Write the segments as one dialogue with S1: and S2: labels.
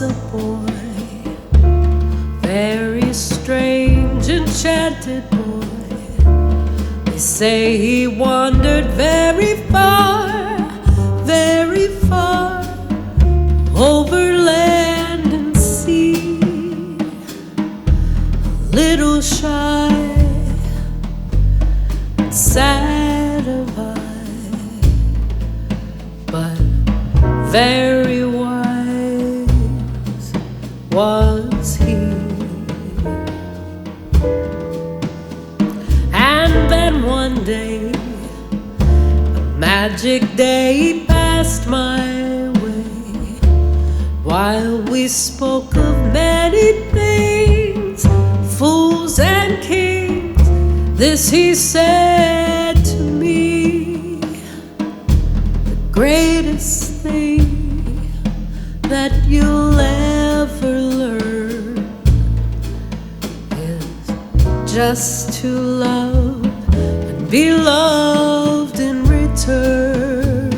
S1: a boy, very strange, enchanted boy. They say he wandered very far, over land and sea. A little shy, sad of eye, but very wise was he. And then one day, a magic day passed my way, while we spoke of many things, fools and kings. This he said to me: the greatest thing that you'll ever learn is just to love and be loved in return.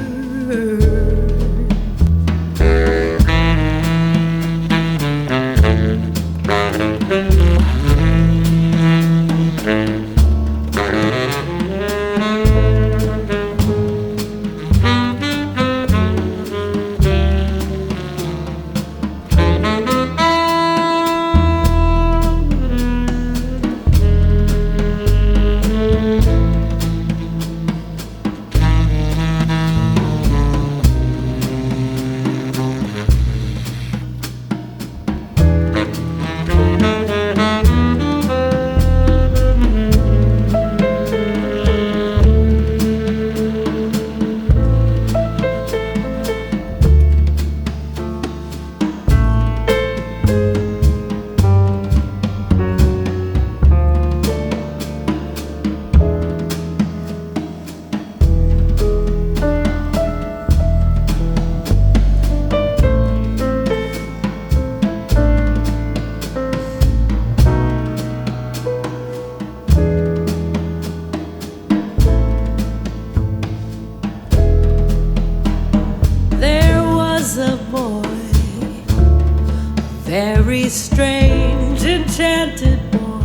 S1: Very strange, enchanted boy.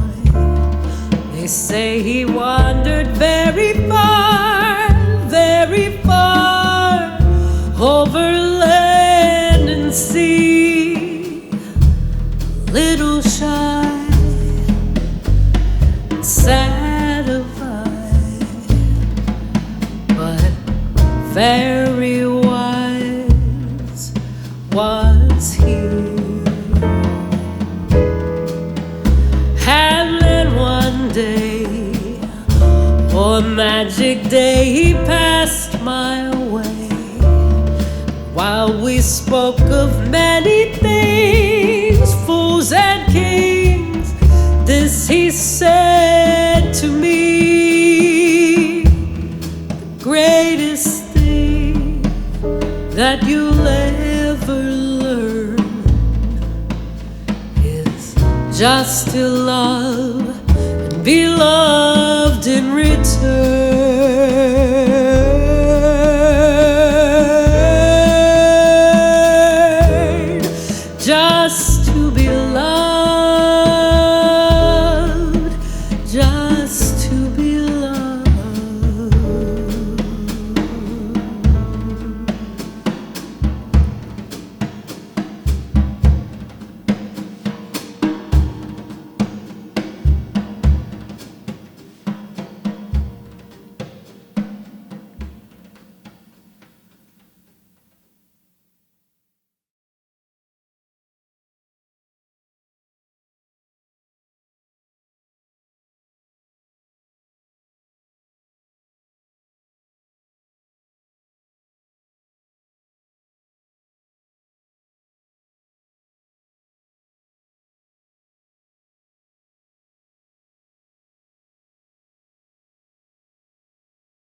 S1: They say he wandered very far, over land and sea. A little shy, sad of eye, but very wise was he. Day, oh magic day, he passed my way, while we spoke of many things, fools and kings. This he said to me: the greatest thing that you'll ever learn is just to love, be loved in return, just to be loved